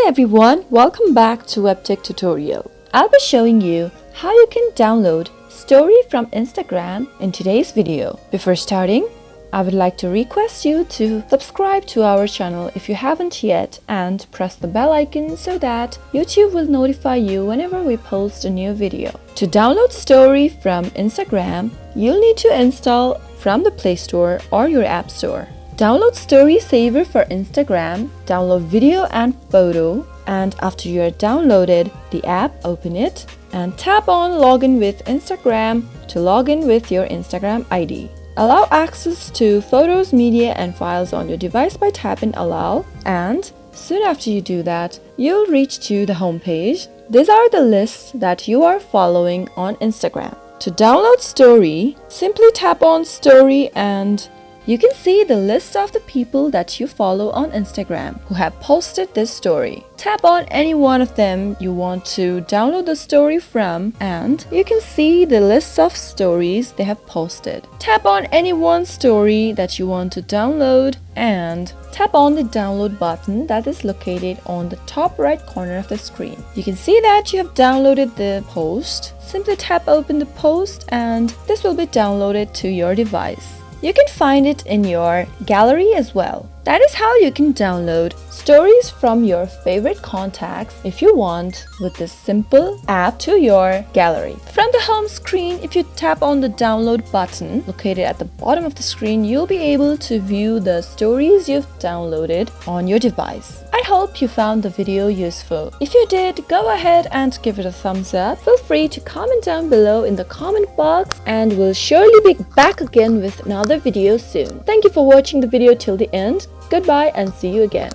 Hi everyone, welcome back to Webtech Tutorial. I'll be showing you how you can download Story from Instagram in today's video. Before starting, I would like to request you to subscribe to our channel if you haven't yet and press the bell icon so that YouTube will notify you whenever we post a new video. To download Story from Instagram, you'll need to install from the Play Store or your App Store. Download Story Saver for Instagram, download video and photo, and after you are downloaded the app, open it and tap on Login with Instagram to log in with your Instagram ID. Allow access to photos, media and files on your device by tapping Allow, and soon after you do that, you'll reach to the home page. These are the lists that you are following on Instagram. To download Story, simply tap on Story and you can see the list of the people that you follow on Instagram who have posted this story. Tap on any one of them you want to download the story from and you can see the list of stories they have posted. Tap on any one story that you want to download and tap on the download button that is located on the top right corner of the screen. You can see that you have downloaded the post. Simply tap open the post and this will be downloaded to your device. You can find it in your gallery as well. That is how you can download stories from your favorite contacts if you want with this simple app to your gallery. From the home screen, if you tap on the download button located at the bottom of the screen, you'll be able to view the stories you've downloaded on your device. I hope you found the video useful. If you did, go ahead and give it a thumbs up. Feel free to comment down below in the comment box and we'll surely be back again with another video soon. Thank you for watching the video till the end. Goodbye and see you again.